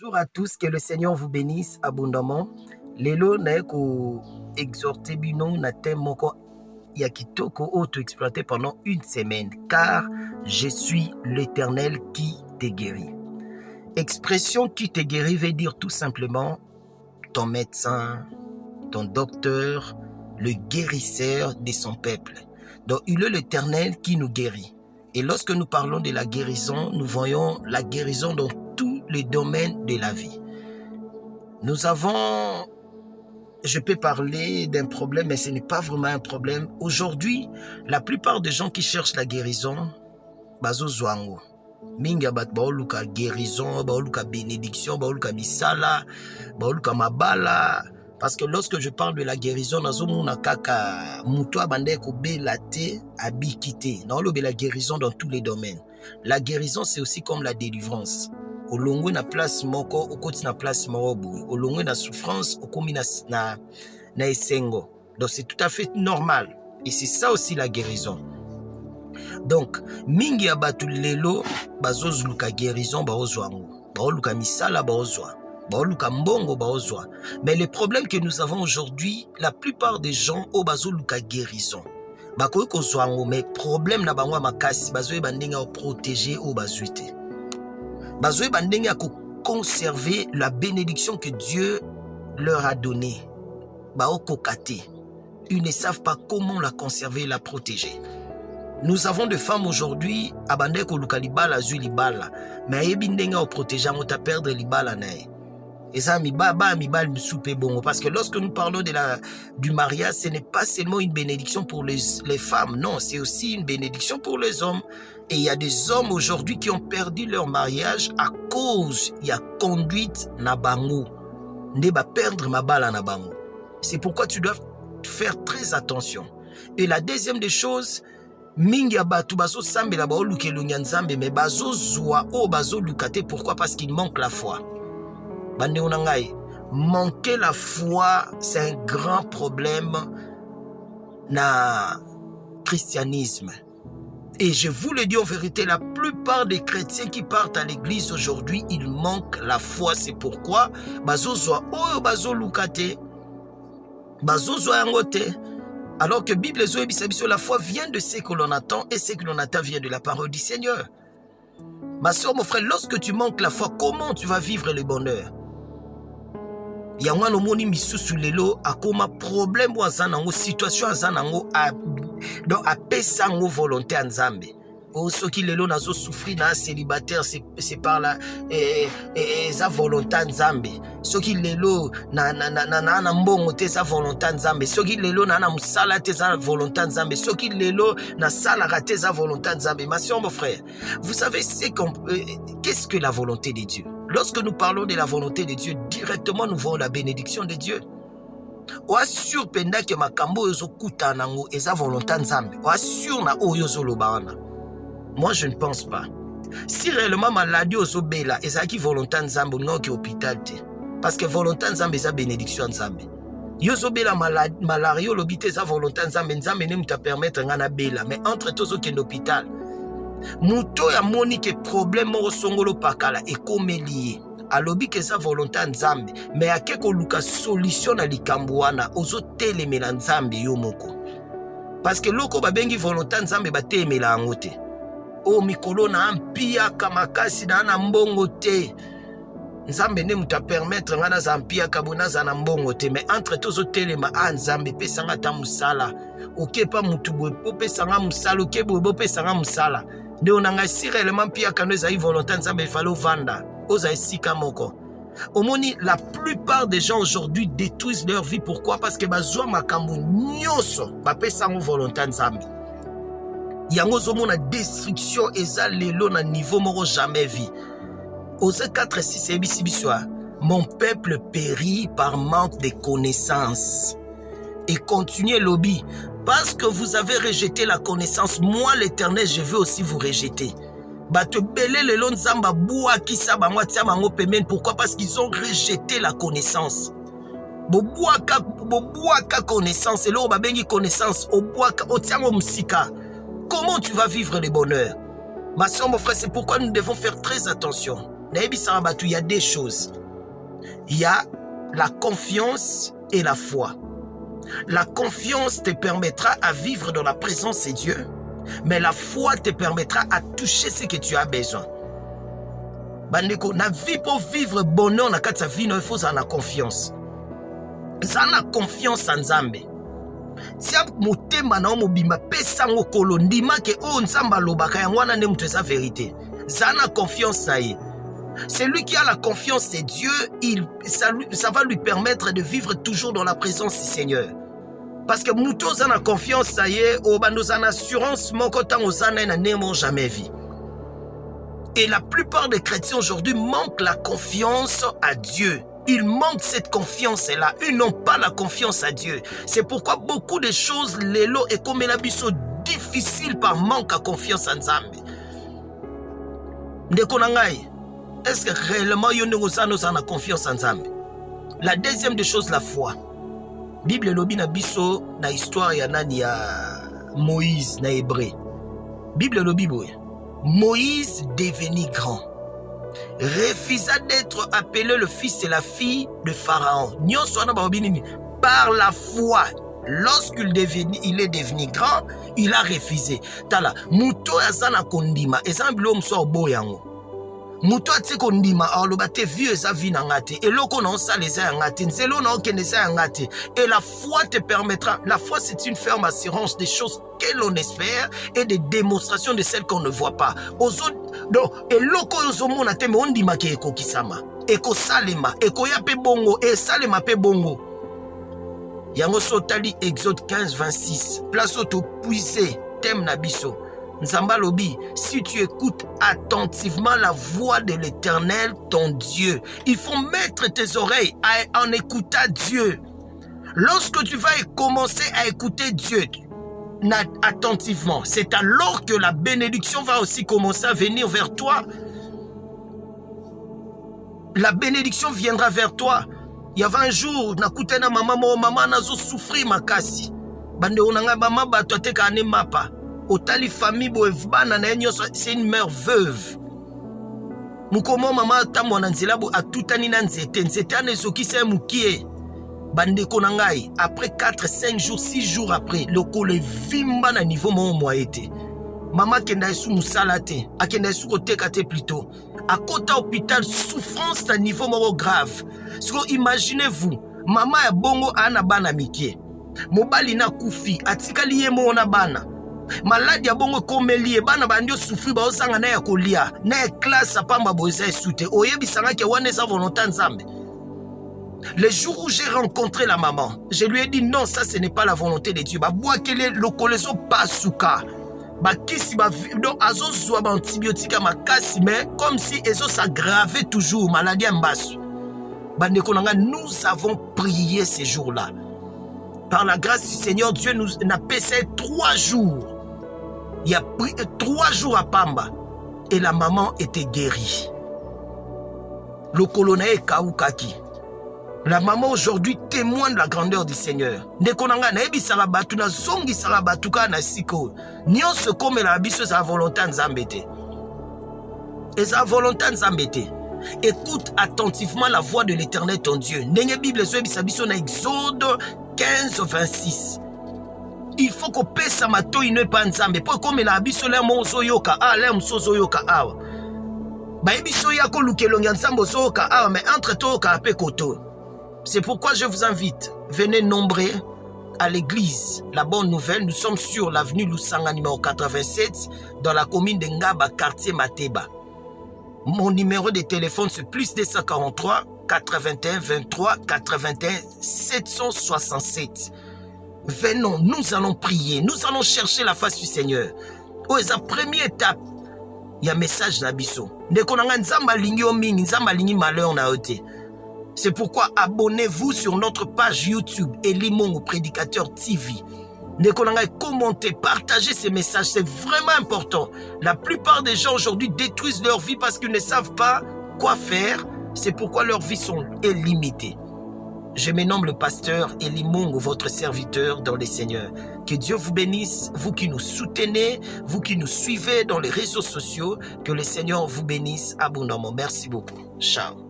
Bonjour à tous, que le Seigneur vous bénisse abondamment. Lelo na ko exhorter bino na thème moko ya kitoko auto exploité pendant une semaine, car je suis l'Éternel qui te guérit. Expression qui te guérit veut dire tout simplement ton médecin, ton docteur, le guérisseur de son peuple. Donc il est l'Éternel qui nous guérit. Et lorsque nous parlons de la guérison, nous voyons la guérison dans tous les domaines de la vie. Nous avons, je peux parler d'un problème, mais ce n'est pas vraiment un problème. Aujourd'hui, la plupart des gens qui cherchent la guérison, bazo zwango. Minga bat baoluka guérison, baoluka bénédiction, baoluka misala, baoluka mabala. Parce que lorsque je parle de la guérison, nazomuna kaka muto abande ko belate abikite. Non, la guérison dans tous les domaines. La guérison, c'est aussi comme la délivrance. Olongwe na place moko, okoti na place moko. Olongwe na souffrance, okomi na esengo. Donc c'est tout à fait normal. Et c'est ça aussi la guérison. Donc, mingi ya batu lelo bazozuluka guérison baozwango. Baoluka misala baozwa. Baoluka mbongo baozwa. Mais le problème que nous avons aujourd'hui, la plupart des gens au bazoluka guérison. Bakoy ko zwango, mais problème na bangwa makasi bazoye bandinga o protéger au bazuite. Bazoye bandinga ko conserver la bénédiction que Dieu leur a donnée. Bao kokate. Ils ne savent pas comment la conserver et la protéger. Nous avons des femmes aujourd'hui, abandé ko luka libala zui libala, mais yebi ndenga o protéger ngota perdre libala nae. Et ça mibal msoupe bongo, parce que lorsque nous parlons du mariage, ce n'est pas seulement une bénédiction pour les femmes, non, c'est aussi une bénédiction pour les hommes. Et il y a des hommes aujourd'hui qui ont perdu leur mariage à cause il y a conduite na bango. Ne ba perdre ma balle na bango. C'est pourquoi tu dois faire très attention. Et la deuxième des choses, mingi ya batu bazo sambela ba oluke lunya nzambe, mais bazo zwa o bazo lukate. Pourquoi? Parce qu'il manque la foi. Bande onangai, manquer la foi, c'est un grand problème na christianisme. Et je vous le dis en vérité, la plupart des chrétiens qui partent à l'église aujourd'hui, ils manquent la foi. C'est pourquoi bazo zwa o bazo lukate, bazo zwa yangote. Alors que Bible la foi vient de ce que l'on attend, et ce que l'on attend vient de la parole du Seigneur. Ma soeur, mon frère, lorsque tu manques la foi, comment tu vas vivre le bonheur? Yangwa moni misusu lelo akoma problème wazanango, situation azanango donc a pesango volonté nzambe. O soki lelo nazo souffrir na célibataire, c'est par là za volonté nzambe. Soki lelo na mbongo te za volonté nzambe. Soki lelo na musala te za volonté nzambe. Soki lelo na sala raté za volonté nzambe. Ma soeur, mon frère, vous savez qu'est-ce que la volonté de Dieu? Lorsque nous parlons de la volonté de Dieu, directement nous voyons la bénédiction de Dieu. O assure penda que makambo yozo kuta nango eza volonté nzambe. O assure na oyozo lobana. Moi, je ne pense pas. Si réellement maladie aux obéla, et ça qui volonté nzambe non qui hôpital te. Parce que volonté nzambe c'est bénédiction nzambe. Yo obéla malaria lobité ça volonté nzambe ne muta permettre ngana bela, mais entre tozo ki hôpital. Muto ya moni ke problème mo songolo pakala et comme lié. Alobi que ça volonté nzambe, mais akeko luka solution na likambo wana ozo telemela nzambe yo moko. Parce que loko babengi volonté nzambe batemela ngote. O mikolo na ampia kamakasi na na mbongo te. Nzambe ne muta permettre ngana za ampia kabona za na mbongo te, mais entre tozo telema nzambe pesa ngata musala. Oke pa mutu boye pesa nga musala, oke boye pesa nga musala. Ne onanga si réellement pia kano za volonté nzambe falo vanda. Oza esika moko. Omoni, la plupart des gens aujourd'hui détruisent leur vie. Pourquoi? Parce que bazwa makambo nyoso ba pesa ngo volonté nzambe. Yango zomo na destruction eza lelo na niveau moko jamais vu. Osée 4:6 ebisibiswa. Mon peuple périt par manque de connaissances. Et continuez lobby. Parce que vous avez rejeté la connaissance, moi l'Éternel, je veux aussi vous rejeter. Bato belé lelo nzamba bua kisa bangwa tia bango pemene. Pourquoi? Parce qu'ils ont rejeté la connaissance. Bobuaka connaissance. Et là, on va bengi connaissance. Obuaka otiango musika. Comment tu vas vivre le bonheur? Ma soeur, mon frère, c'est pourquoi nous devons faire très attention. il y a des choses. Il y a la confiance et la foi. La confiance te permettra à vivre dans la présence de Dieu, mais la foi te permettra à toucher ce que tu as besoin. Bandeko, na vie pour vivre bonheur na kati ya vie, il faut avoir confiance. Ça na confiance en Nzambe. Tia motema na mobimba pesa ngo kolo ndima ke o Nzamba lobaka yango wana ne mutu eza vérité. Ça na confiance na ye. Celui qui a la confiance en Dieu, ça va lui permettre de vivre toujours dans la présence du Seigneur. Parce que mutu oza na confiance na ye, o bando za na assurance moko tango za na nemo jamais vie. Et la plupart des chrétiens aujourd'hui manquent la confiance à Dieu. Ils manquent cette confiance-là. Ils n'ont pas la confiance à Dieu. C'est pourquoi beaucoup de choses, l'élo et comme la biso difficile par manque de confiance en Nzambe. Ndekonangai, est-ce que réellement nous avons confiance en Nzambe? La deuxième des choses, la foi. Bible lobi na biso na histoire ya nani ya Moïse na Hébreu. Bible lobi boye. Moïse devenu grand, refusa d'être appelé le fils et la fille de Pharaon. Par la foi, lorsqu'il est devenu grand, il a refusé. Tala, muto azana kondima, ezambi lo mso boyango. Muto ati kondima, aloba te vieux eza vina ngate, et loko na osala eza ngate, nzelo na okende eza ngate. Et la foi te permettra, la foi c'est une ferme assurance des choses que l'on espère et des démonstrations de celles qu'on ne voit pas. Donc, et loko yozomo na te me ondima ke eko kisama, eko salema, eko ya pe bongo, e salema pe bongo. Yango sotali Exode 15, 26. Place auto puisé, thème nabiso. Nzamba lobi, si tu écoutes attentivement la voix de l'Éternel, ton Dieu, il faut mettre tes oreilles en écoutant Dieu. Lorsque tu vas commencer à écouter Dieu attentivement, c'est alors que la bénédiction va aussi commencer à venir vers toi. La bénédiction viendra vers toi. Il y avait un jour, nakutena maman nazo souffrir makasi. Bande onanga mama bato ateka ane mapa. Otali famille boevbana na enyo, c'est une mère veuve. Mukomo mama tambo na nzela bo atutani na nzete. Nzete anezoki se mukie. Bande konangai, après 4, 5 jours, 6 jours après, le kole vimba na niveau mon moyete. Maman kenda esu musalate, akenda esu kotekate plutôt. À côté hôpital, souffrance à niveau moro grave. Imaginez-vous, maman ya bongo ana bana mikie. Mobali na kufi, atikali ye mo na bana. Maladi ya bongo komeli, bana bandio souffri ba osanga na ya kolia. Na classe apamba boza esute. Oyebi sanga ke wane sa volonté Nzambe. Le jour où j'ai rencontré la maman, je lui ai dit non, ça ce n'est pas la volonté de Dieu. Ba boa kele lokolezo pasuka. Ba kisi ba donc azo zwa ba antibiotique makasi, mais comme si ezo s'aggravait toujours maladie mbasu. Bande konanga, nous avons prié ces jours-là. Par la grâce du Seigneur, Dieu nous a passé 3 jours. Il a pris 3 jours à Pamba et la maman était guérie. Le colonel Kaoukaki. La maman aujourd'hui témoigne de la grandeur du Seigneur. Nekonanga na ebi sarabatu na zongi sarabatuka na siko. Nyonso comme la biso sa volonté Nzambete. Et sa volonté Nzambete. Écoute attentivement la voix de l'Éternel ton Dieu. Nenge Bible zo ebisa biso na Exode 15, 26. Il faut qu'on paie sa mato ine pa Nzambe. Po comme la biso le mozo yoka a le msozo yoka awa. Ba ebiso yako lukelonga Nzambo zo yoka awa, mais entre to ka pe koto. C'est pourquoi je vous invite, venez nombreux à l'église. La bonne nouvelle, nous sommes sur l'avenue Lusanga numéro 87 dans la commune de Ngaba, quartier Mateba. Mon numéro de téléphone c'est plus 243 81 23 81 767. Venons, nous allons prier, nous allons chercher la face du Seigneur. Oh, c'est la première étape. Il y a un message d'Abisso. C'est pourquoi abonnez-vous sur notre page YouTube Elimongo Prédicateur TV. Commentez, partagez ces messages, c'est vraiment important. La plupart des gens aujourd'hui détruisent leur vie parce qu'ils ne savent pas quoi faire. C'est pourquoi leurs vies sont limitées. Je me nomme le pasteur Eli Mungu, votre serviteur dans les Seigneurs. Que Dieu vous bénisse, vous qui nous soutenez, vous qui nous suivez dans les réseaux sociaux. Que le Seigneur vous bénisse abondamment. Merci beaucoup. Ciao.